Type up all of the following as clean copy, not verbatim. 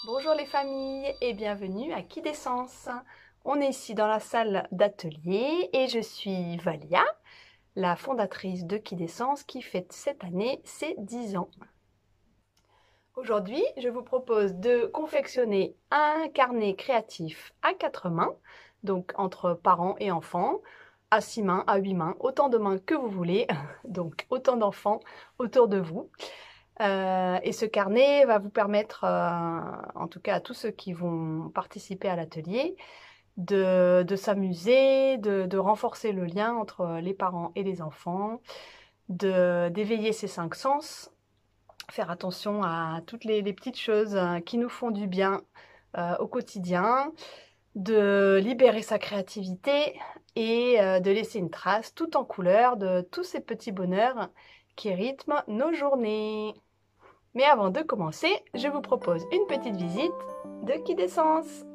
Bonjour les familles et bienvenue à Kidessence. On est ici dans la salle d'atelier et je suis Valia, la fondatrice de Kidessence qui fête cette année ses 10 ans. Aujourd'hui, je vous propose de confectionner un carnet créatif à 4 mains, donc entre parents et enfants, à 6 mains, à 8 mains, autant de mains que vous voulez, donc autant d'enfants autour de vous. Et ce carnet va vous permettre, en tout cas à tous ceux qui vont participer à l'atelier, de s'amuser, de renforcer le lien entre les parents et les enfants, d'éveiller ses 5 sens, faire attention à toutes les petites choses qui nous font du bien au quotidien, de libérer sa créativité et de laisser une trace tout en couleur de tous ces petits bonheurs qui rythment nos journées. Mais avant de commencer, je vous propose une petite visite de Kidessence.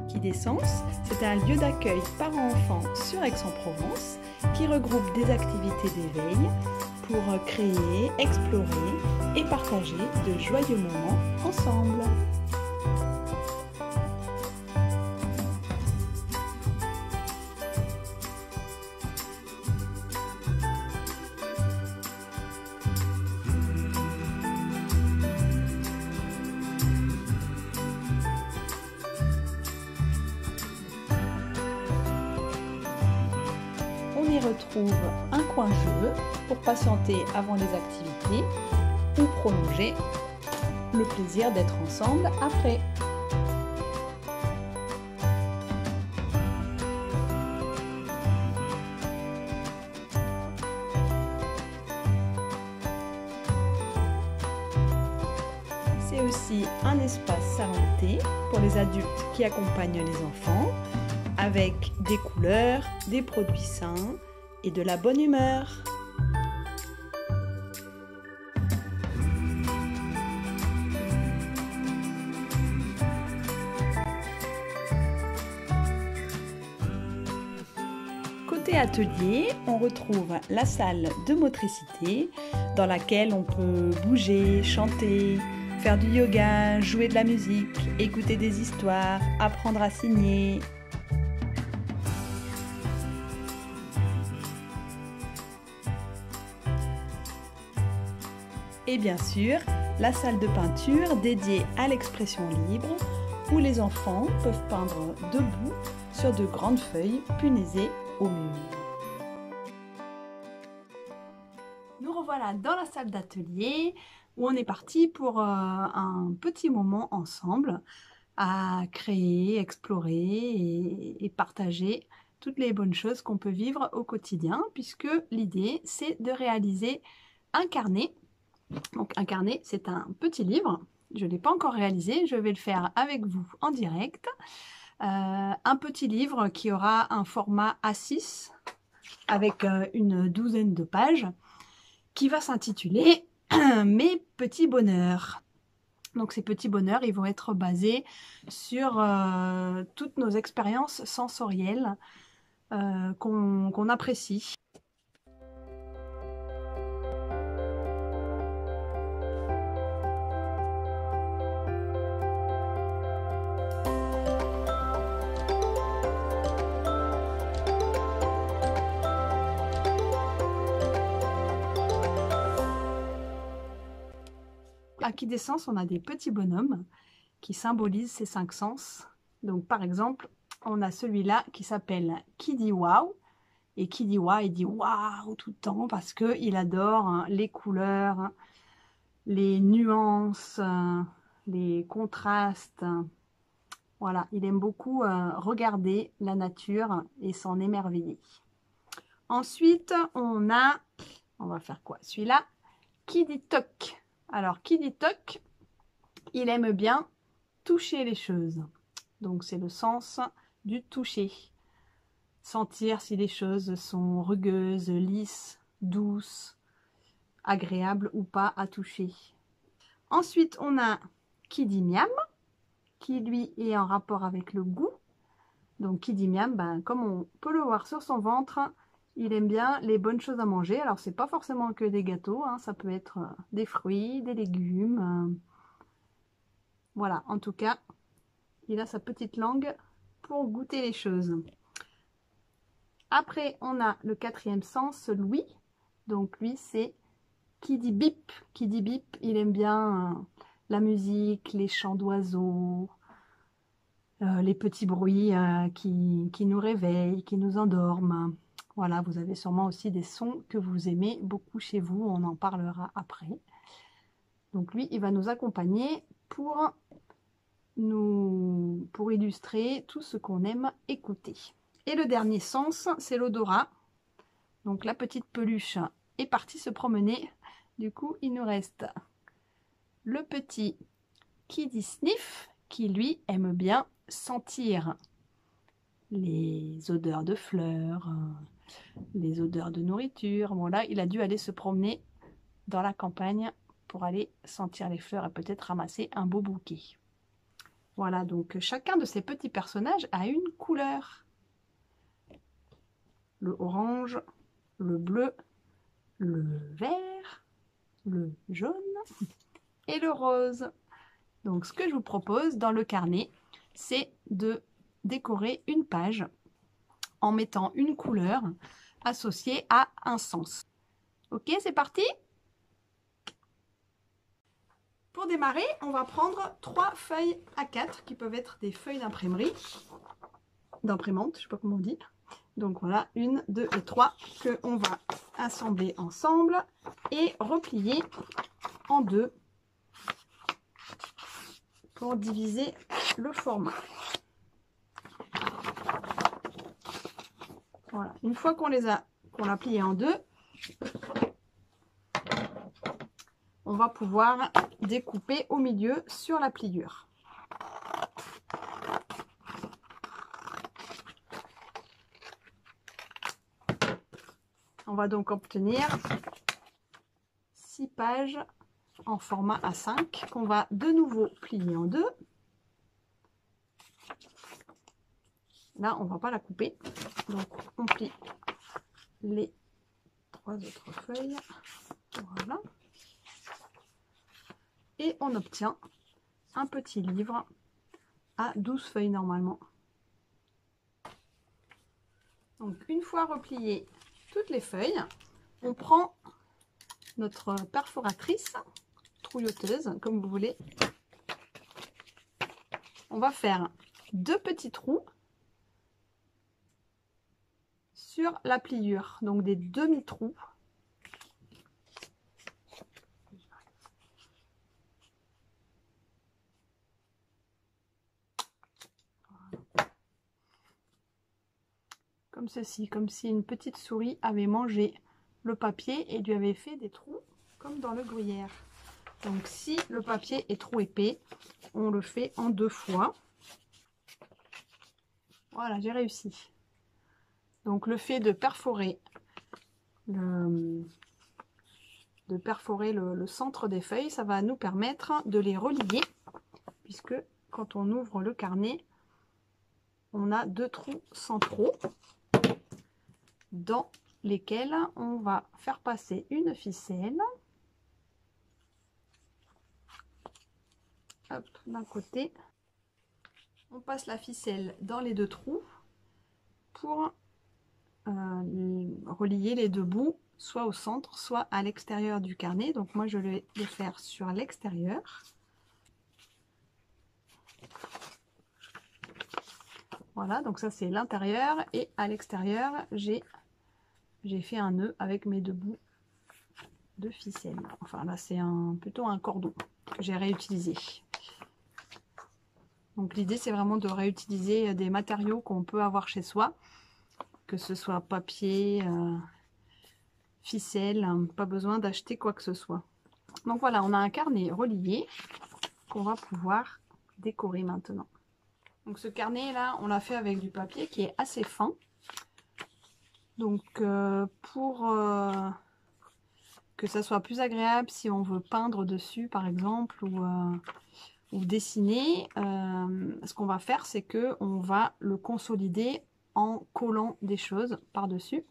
Kidessence, c'est un lieu d'accueil parents-enfants sur Aix-en-Provence qui regroupe des activités d'éveil pour créer, explorer et partager de joyeux moments ensemble. On y retrouve un coin jeu pour patienter avant les activités ou prolonger le plaisir d'être ensemble après. C'est aussi un espace salanté pour les adultes qui accompagnent les enfants, avec des couleurs, des produits sains et de la bonne humeur. Côté atelier, on retrouve la salle de motricité dans laquelle on peut bouger, chanter, faire du yoga, jouer de la musique, écouter des histoires, apprendre à signer. Et bien sûr, la salle de peinture dédiée à l'expression libre où les enfants peuvent peindre debout sur de grandes feuilles punaisées au mur. Nous revoilà dans la salle d'atelier où on est parti pour un petit moment ensemble à créer, explorer et partager toutes les bonnes choses qu'on peut vivre au quotidien, puisque l'idée c'est de réaliser un carnet. Donc un carnet, c'est un petit livre. Je ne l'ai pas encore réalisé, je vais le faire avec vous en direct. Un petit livre qui aura un format A6 avec une douzaine de pages qui va s'intituler « Mes petits bonheurs ». Donc ces petits bonheurs, ils vont être basés sur toutes nos expériences sensorielles qu'on apprécie. À Kidessence, on a des petits bonhommes qui symbolisent ces 5 sens. Donc par exemple, on a celui-là qui s'appelle Qui dit waouh. Et qui dit waouh, il dit waouh tout le temps parce qu'il adore les couleurs, les nuances, les contrastes. Voilà, il aime beaucoup regarder la nature et s'en émerveiller. Ensuite, on va faire quoi? Celui-là, qui dit toc. Alors, qui dit toc, il aime bien toucher les choses. Donc, c'est le sens du toucher. Sentir si les choses sont rugueuses, lisses, douces, agréables ou pas à toucher. Ensuite, on a qui dit miam, qui lui est en rapport avec le goût. Donc, qui dit miam, comme on peut le voir sur son ventre, Il aime bien les bonnes choses à manger. Alors, c'est pas forcément que des gâteaux, hein. Ça peut être des fruits, des légumes. Voilà, en tout cas, il a sa petite langue pour goûter les choses. Après, on a le quatrième sens, Louis. Donc, lui, c'est qui dit bip. Qui dit bip, il aime bien la musique, les chants d'oiseaux, les petits bruits qui nous réveillent, qui nous endorment. Voilà, vous avez sûrement aussi des sons que vous aimez beaucoup chez vous. On en parlera après. Donc, lui, il va nous accompagner pour illustrer tout ce qu'on aime écouter. Et le dernier sens, c'est l'odorat. Donc la petite peluche est partie se promener. Du coup, il nous reste le petit qui dit sniff, qui lui aime bien sentir les odeurs de fleurs, les odeurs de nourriture. Bon là, il a dû aller se promener dans la campagne pour aller sentir les fleurs et peut-être ramasser un beau bouquet. Voilà, donc chacun de ces petits personnages a une couleur. Le orange, le bleu, le vert, le jaune et le rose. Donc ce que je vous propose dans le carnet, c'est de décorer une page en mettant une couleur associée à un sens. Ok, c'est parti? Pour démarrer, on va prendre 3 feuilles A4 qui peuvent être des feuilles d'imprimerie, d'imprimante, je ne sais pas comment on dit. Donc voilà, 1, 2 et 3 que on va assembler ensemble et replier en deux pour diviser le format. Voilà, une fois qu'on l'a plié en deux, on va pouvoir découper au milieu sur la pliure. On va donc obtenir 6 pages en format A5 qu'on va de nouveau plier en deux. Là, on ne va pas la couper, donc on plie les 3 autres feuilles. Voilà. Et on obtient un petit livre à 12 feuilles normalement. Donc une fois repliées toutes les feuilles, on prend notre perforatrice, trouilloteuse, comme vous voulez. On va faire 2 petits trous sur la pliure, donc des demi-trous. Comme ceci, comme si une petite souris avait mangé le papier et lui avait fait des trous comme dans le gruyère. Donc si le papier est trop épais, on le fait en 2 fois. Voilà, j'ai réussi. Donc le fait de perforer le centre des feuilles, ça va nous permettre de les relier, puisque quand on ouvre le carnet, on a 2 trous centraux dans lesquels on va faire passer une ficelle. Hop, d'un côté, on passe la ficelle dans les 2 trous pour relier les 2 bouts, soit au centre, soit à l'extérieur du carnet. Donc moi, je vais le faire sur l'extérieur. Voilà, donc ça c'est l'intérieur, et à l'extérieur, j'ai fait un nœud avec mes 2 bouts de ficelle. Enfin là, c'est plutôt un cordon que j'ai réutilisé. Donc l'idée, c'est vraiment de réutiliser des matériaux qu'on peut avoir chez soi, que ce soit papier, ficelle, hein, pas besoin d'acheter quoi que ce soit. Donc voilà, on a un carnet relié qu'on va pouvoir décorer maintenant. Donc ce carnet là, on l'a fait avec du papier qui est assez fin. Donc pour que ça soit plus agréable si on veut peindre dessus par exemple, ou dessiner, ce qu'on va faire, c'est que on va le consolider en collant des choses par dessus.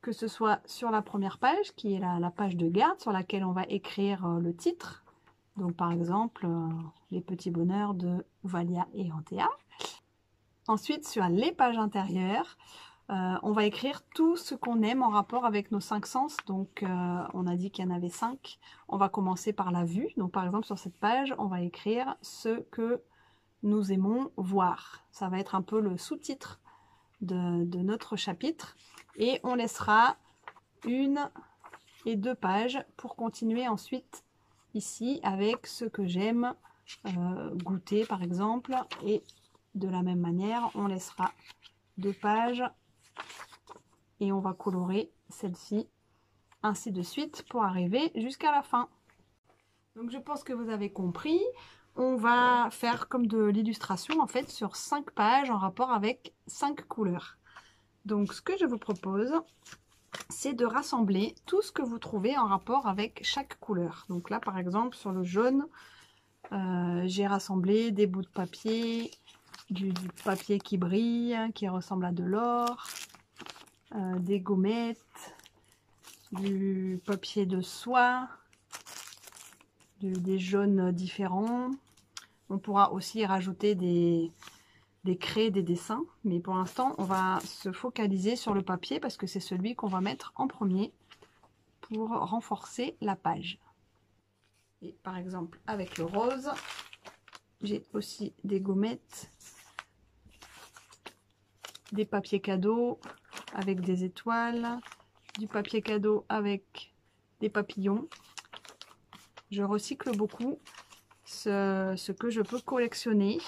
que ce soit sur la première page, qui est la page de garde, sur laquelle on va écrire le titre. Donc par exemple, les petits bonheurs de Valia et Antea. Ensuite, sur les pages intérieures, on va écrire tout ce qu'on aime en rapport avec nos 5 sens. Donc on a dit qu'il y en avait 5. On va commencer par la vue. Donc par exemple, sur cette page, on va écrire ce que nous aimons voir. Ça va être un peu le sous-titre de notre chapitre. Et on laissera 1 et 2 pages pour continuer ensuite ici avec ce que j'aime goûter par exemple. Et de la même manière, on laissera 2 pages et on va colorer celle-ci, ainsi de suite pour arriver jusqu'à la fin. Donc je pense que vous avez compris. On va faire comme de l'illustration en fait sur 5 pages en rapport avec 5 couleurs. Donc ce que je vous propose, c'est de rassembler tout ce que vous trouvez en rapport avec chaque couleur. Donc là par exemple sur le jaune, j'ai rassemblé des bouts de papier, du papier qui brille, qui ressemble à de l'or, des gommettes, du papier de soie, des jaunes différents. On pourra aussi rajouter des craies, des dessins, mais pour l'instant on va se focaliser sur le papier parce que c'est celui qu'on va mettre en premier pour renforcer la page. Et par exemple avec le rose, j'ai aussi des gommettes, des papiers cadeaux avec des étoiles, du papier cadeau avec des papillons. Je recycle beaucoup ce que je peux collectionner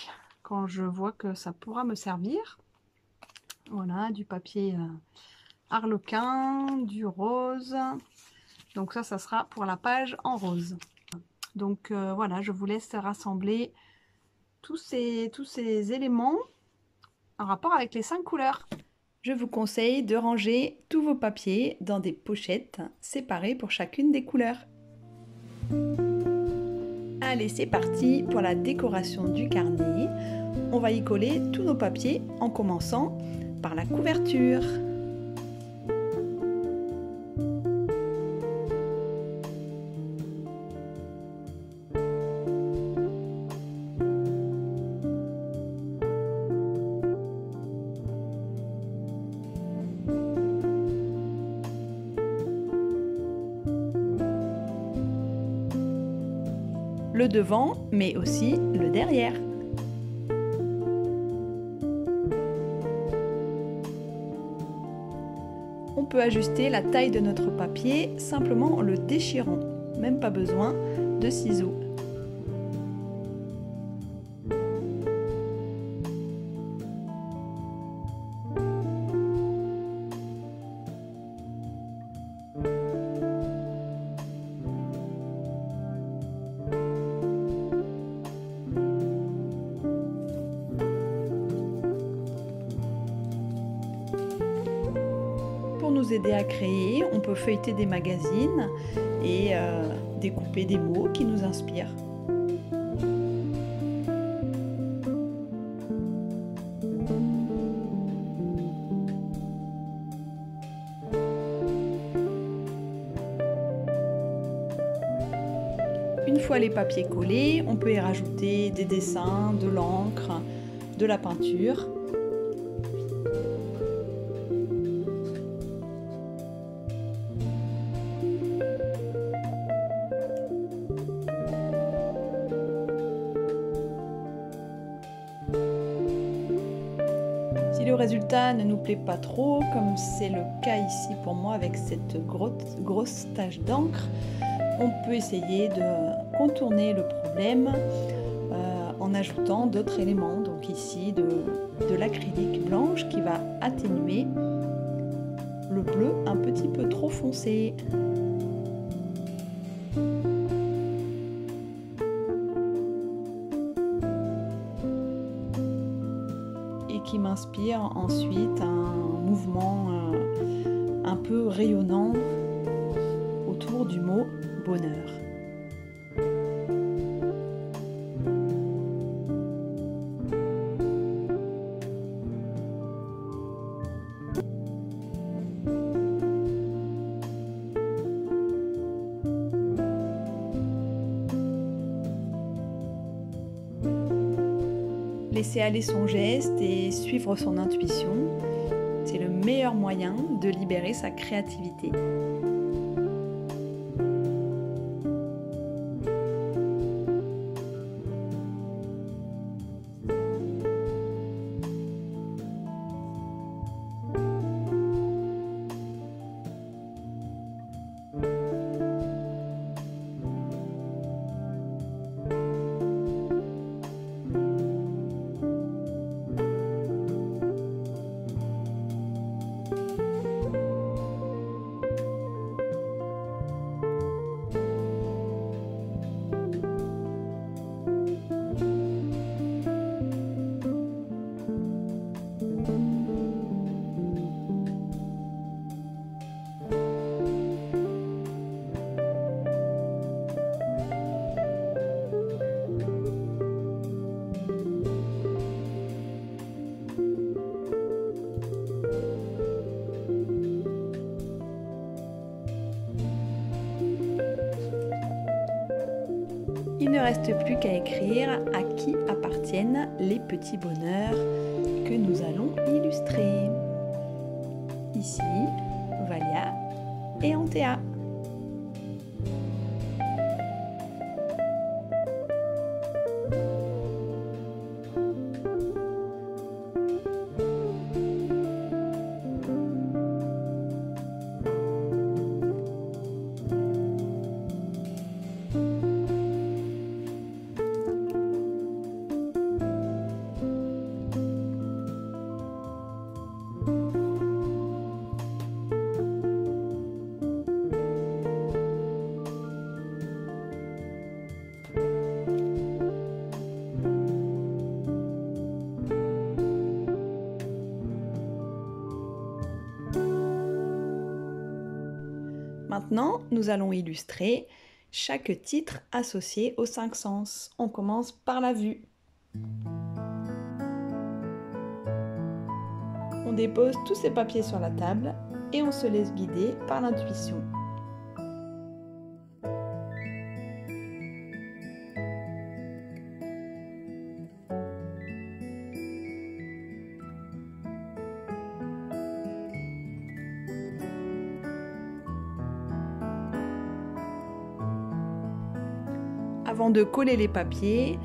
quand je vois que ça pourra me servir. Voilà, du papier arlequin, du rose. Donc ça sera pour la page en rose. Donc voilà, je vous laisse rassembler tous ces éléments en rapport avec les 5 couleurs. Je vous conseille de ranger tous vos papiers dans des pochettes séparées pour chacune des couleurs. Allez, c'est parti pour la décoration du carnet. On va y coller tous nos papiers en commençant par la couverture. Le devant, mais aussi le derrière. On peut ajuster la taille de notre papier simplement en le déchirant, même pas besoin de ciseaux. Nous aider à créer, on peut feuilleter des magazines et découper des mots qui nous inspirent. Une fois les papiers collés, on peut y rajouter des dessins, de l'encre, de la peinture. Si le résultat ne nous plaît pas trop, comme c'est le cas ici pour moi avec cette grosse tache d'encre, on peut essayer de contourner le problème en ajoutant d'autres éléments. Donc ici de l'acrylique blanche qui va atténuer le bleu un petit peu trop foncé. Qui m'inspire ensuite un mouvement un peu rayonnant autour du mot bonheur. laisser aller son geste et suivre son intuition, c'est le meilleur moyen de libérer sa créativité. Il ne reste plus qu'à écrire à qui appartiennent les petits bonheurs que nous allons illustrer. Ici, Valia et Antea. Maintenant, nous allons illustrer chaque titre associé aux 5 sens. On commence par la vue. On dépose tous ces papiers sur la table et on se laisse guider par l'intuition. Avant de coller les papiers,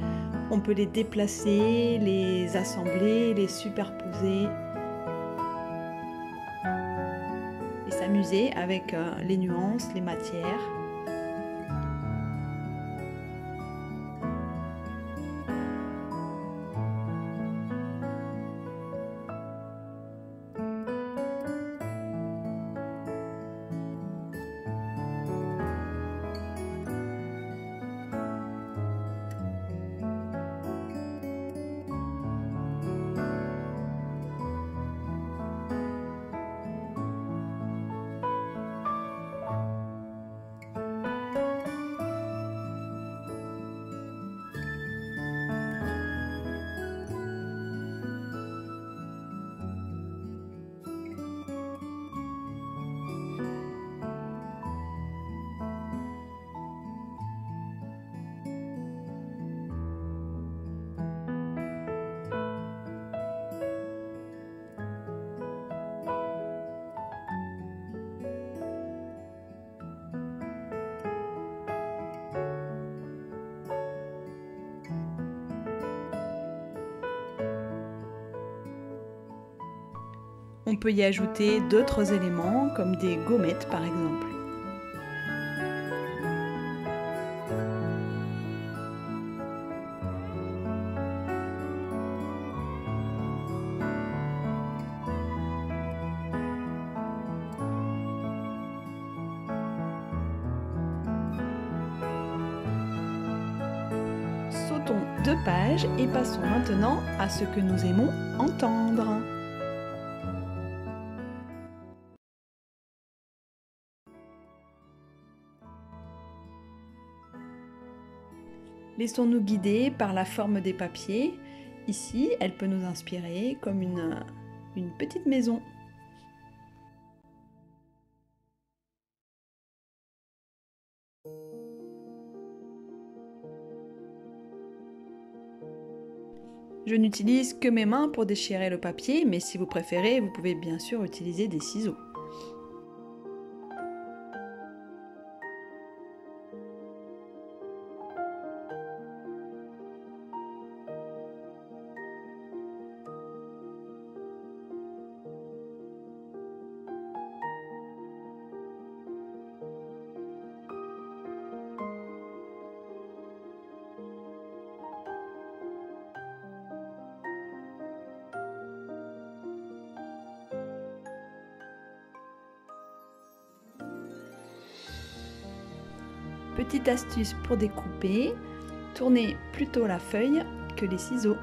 on peut les déplacer, les assembler, les superposer et s'amuser avec les nuances, les matières. On peut y ajouter d'autres éléments comme des gommettes par exemple. Sautons 2 pages et passons maintenant à ce que nous aimons entendre. Laissons-nous guider par la forme des papiers. Ici, elle peut nous inspirer comme une petite maison. Je n'utilise que mes mains pour déchirer le papier, mais si vous préférez, vous pouvez bien sûr utiliser des ciseaux. Petite astuce pour découper, tournez plutôt la feuille que les ciseaux.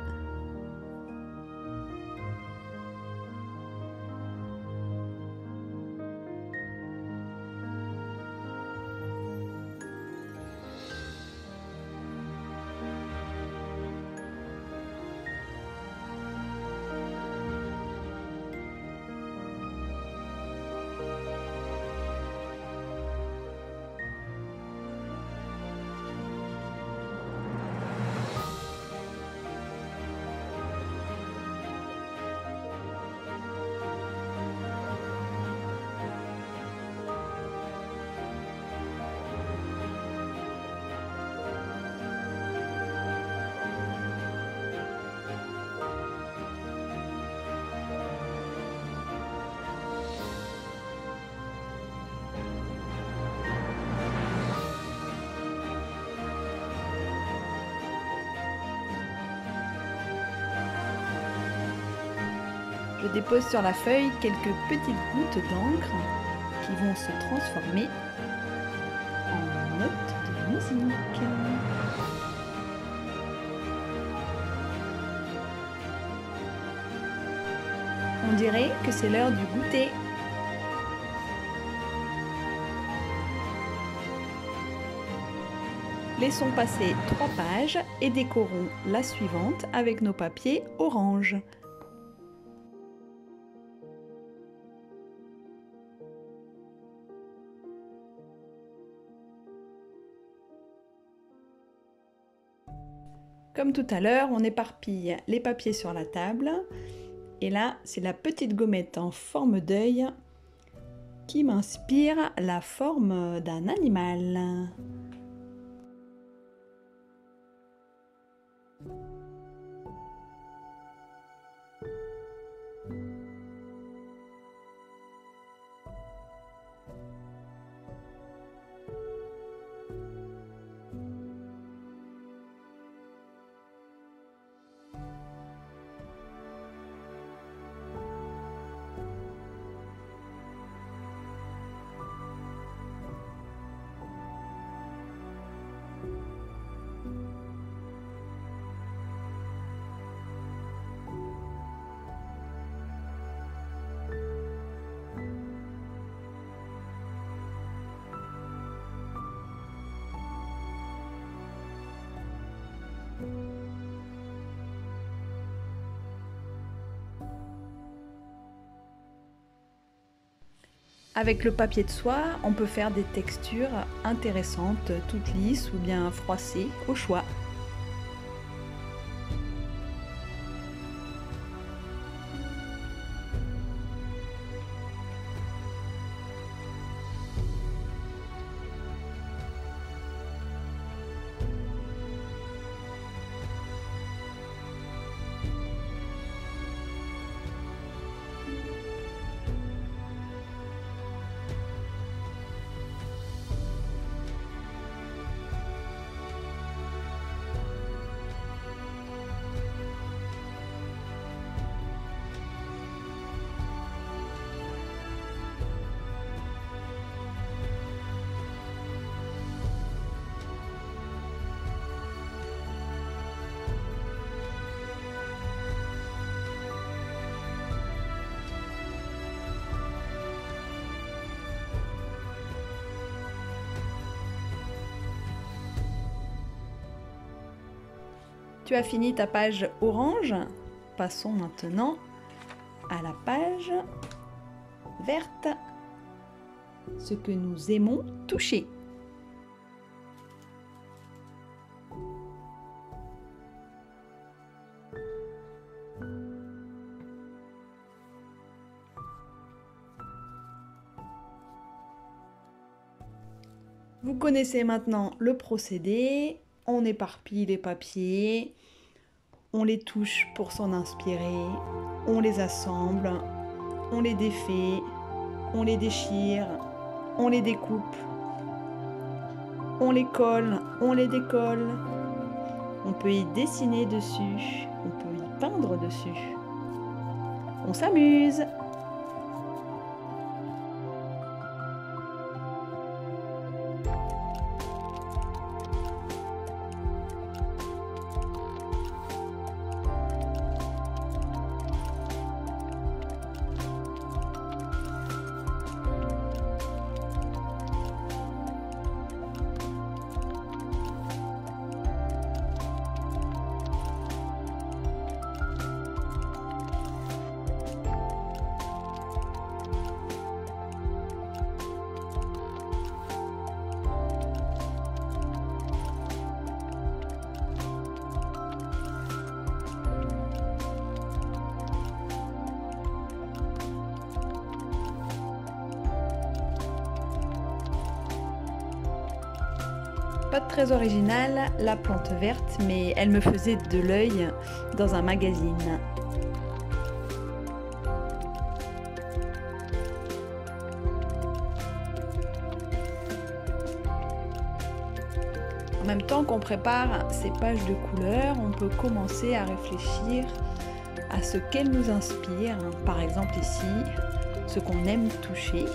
Je dépose sur la feuille quelques petites gouttes d'encre qui vont se transformer en notes de musique. On dirait que c'est l'heure du goûter. Laissons passer 3 pages et décorons la suivante avec nos papiers orange. Comme tout à l'heure, on éparpille les papiers sur la table. Et là, c'est la petite gommette en forme d'œil qui m'inspire la forme d'un animal. Avec le papier de soie, on peut faire des textures intéressantes, toutes lisses ou bien froissées, au choix. Tu as fini ta page orange. Passons maintenant à la page verte. Ce que nous aimons toucher. Vous connaissez maintenant le procédé. On éparpille les papiers, on les touche pour s'en inspirer, on les assemble, on les défait, on les déchire, on les découpe, on les colle, on les décolle. On peut y dessiner dessus, on peut y peindre dessus. On s'amuse! Pas très originale, la plante verte, mais elle me faisait de l'œil dans un magazine. En même temps qu'on prépare ces pages de couleurs, on peut commencer à réfléchir à ce qu'elles nous inspirent. Par exemple ici, ce qu'on aime toucher.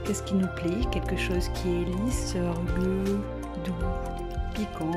Qu'est-ce qui nous plaît? Quelque chose qui est lisse, rugueux, doux, piquant.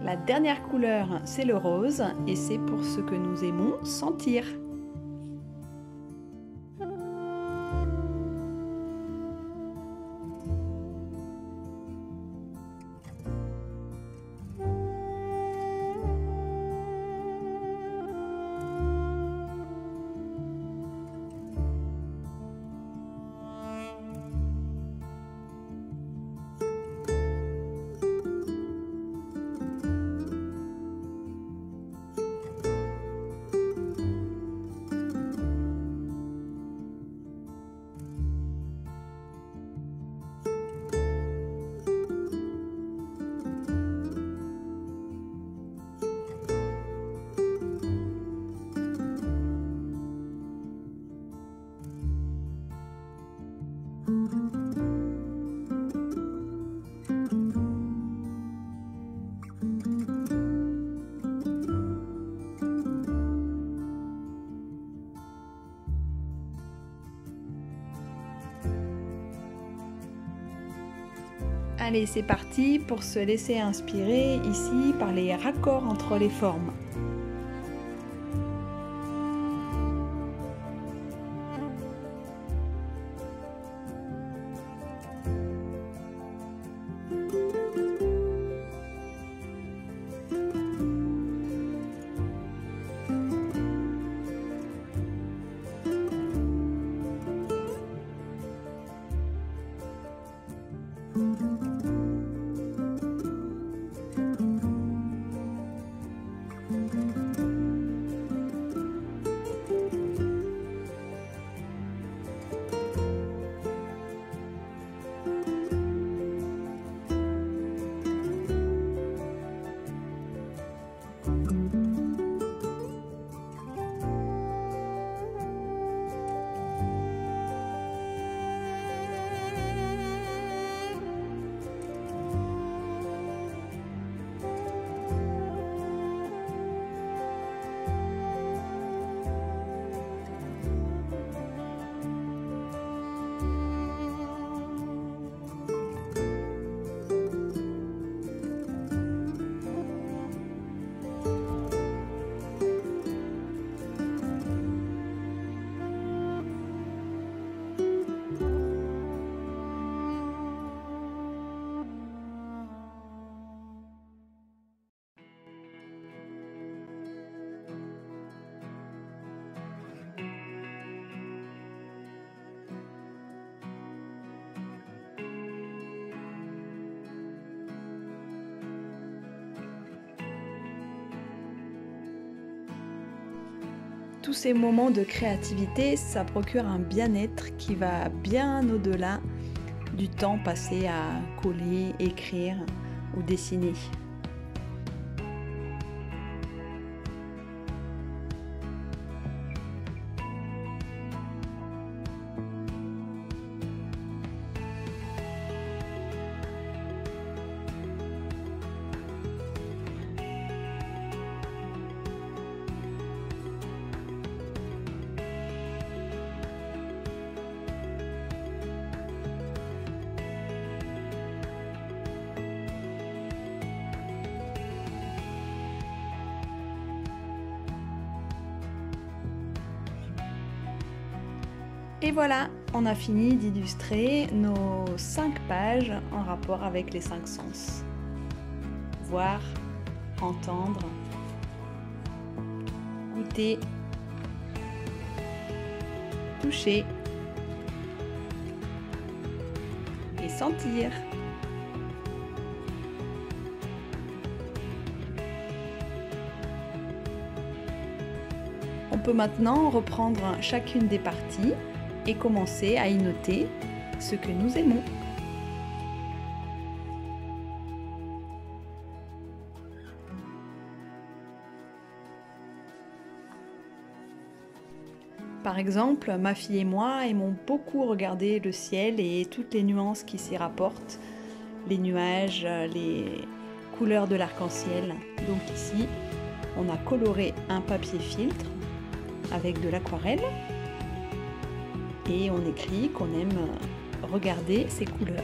La dernière couleur, c'est le rose et c'est pour ce que nous aimons sentir. Allez, c'est parti pour se laisser inspirer ici par les raccords entre les formes. tous ces moments de créativité, ça procure un bien-être qui va bien au-delà du temps passé à coller, écrire ou dessiner. Et voilà, on a fini d'illustrer nos 5 pages en rapport avec les 5 sens. Voir, entendre, goûter, toucher et sentir. On peut maintenant reprendre chacune des parties et commencer à y noter ce que nous aimons. Par exemple, ma fille et moi aimons beaucoup regarder le ciel et toutes les nuances qui s'y rapportent, les nuages, les couleurs de l'arc-en-ciel. Donc ici, on a coloré un papier filtre avec de l'aquarelle. Et on écrit qu'on aime regarder ces couleurs.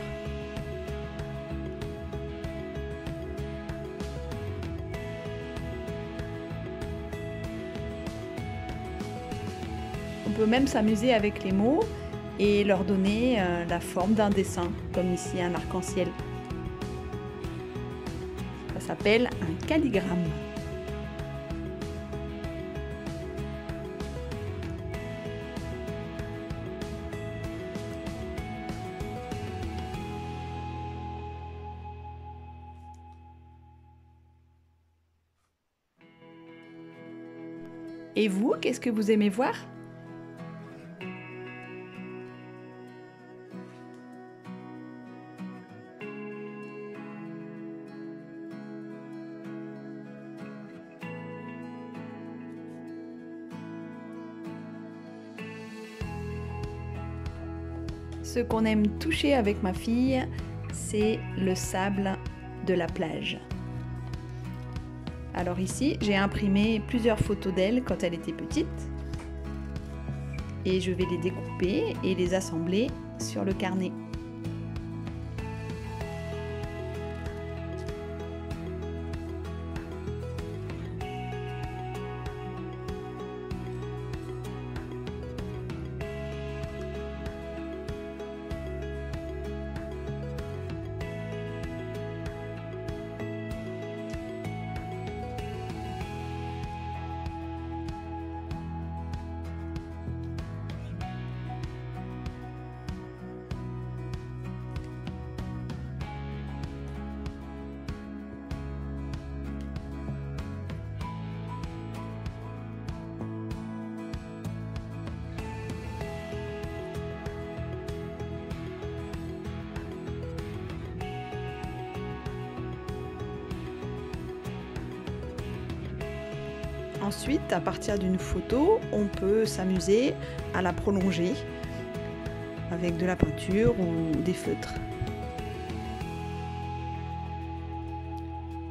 On peut même s'amuser avec les mots et leur donner la forme d'un dessin, comme ici un arc-en-ciel. Ça s'appelle un calligramme. Et vous, qu'est-ce que vous aimez voir ? Ce qu'on aime toucher avec ma fille, c'est le sable de la plage. Alors ici, j'ai imprimé plusieurs photos d'elle quand elle était petite et je vais les découper et les assembler sur le carnet. Ensuite, à partir d'une photo, on peut s'amuser à la prolonger avec de la peinture ou des feutres.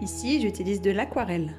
Ici, j'utilise de l'aquarelle.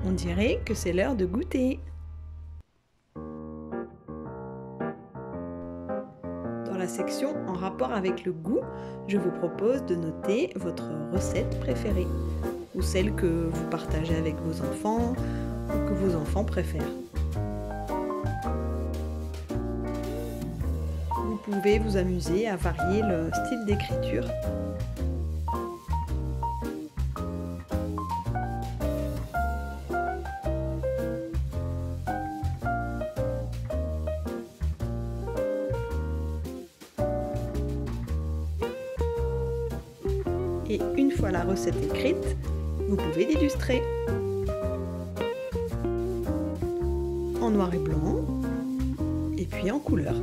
On dirait que c'est l'heure de goûter. Dans la section en rapport avec le goût, je vous propose de noter votre recette préférée ou celle que vous partagez avec vos enfants ou que vos enfants préfèrent. Vous pouvez vous amuser à varier le style d'écriture. Et une fois la recette écrite, vous pouvez l'illustrer en noir et blanc et puis en couleur.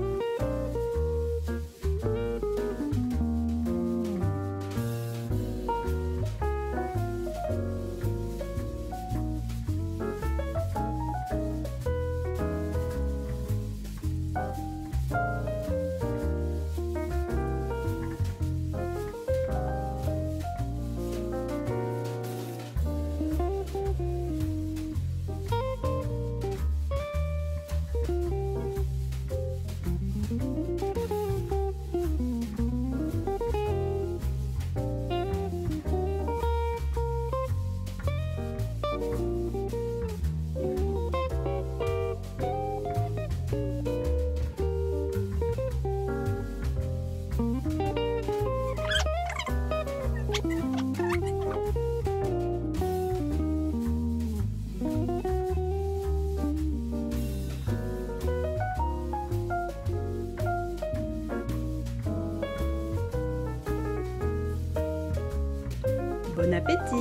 Bon appétit!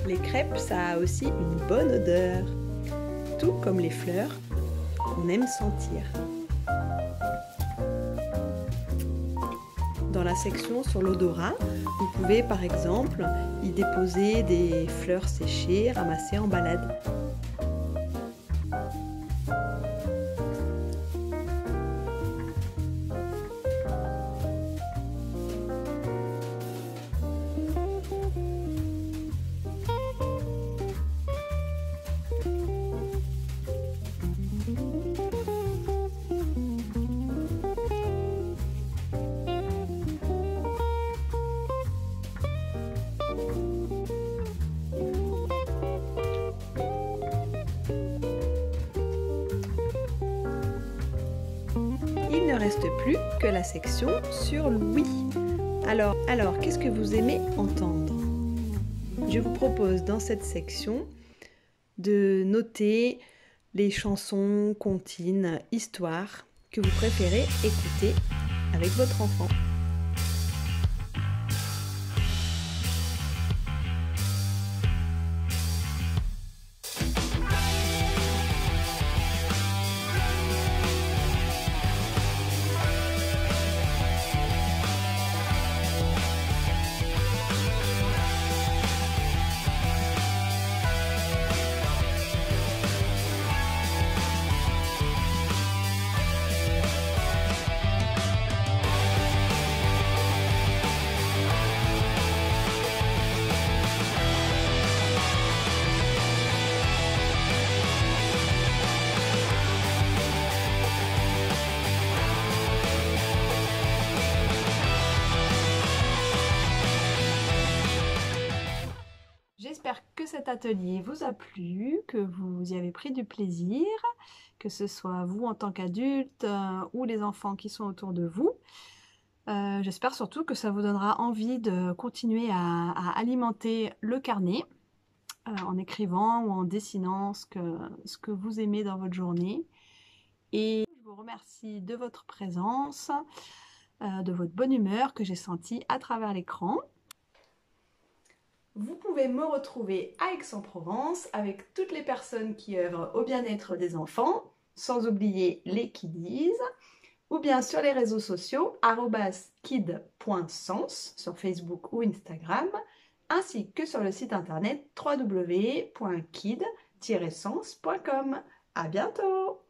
Les crêpes, ça a aussi une bonne odeur, tout comme les fleurs qu'on aime sentir. Dans la section sur l'odorat, vous pouvez par exemple y déposer des fleurs séchées ramassées en balade. Il ne reste plus que la section sur l'ouïe. Alors, qu'est-ce que vous aimez entendre? Je vous propose dans cette section de noter les chansons, comptines, histoires que vous préférez écouter avec votre enfant. J'espère que cet atelier vous a plu, que vous y avez pris du plaisir, que ce soit vous en tant qu'adulte ou les enfants qui sont autour de vous. J'espère surtout que ça vous donnera envie de continuer à alimenter le carnet en écrivant ou en dessinant ce que vous aimez dans votre journée. Et je vous remercie de votre présence, de votre bonne humeur que j'ai sentie à travers l'écran. Vous pouvez me retrouver à Aix-en-Provence avec toutes les personnes qui œuvrent au bien-être des enfants, sans oublier les kiddies, ou bien sur les réseaux sociaux @kid.sens sur Facebook ou Instagram, ainsi que sur le site internet www.kid-sens.com. À bientôt!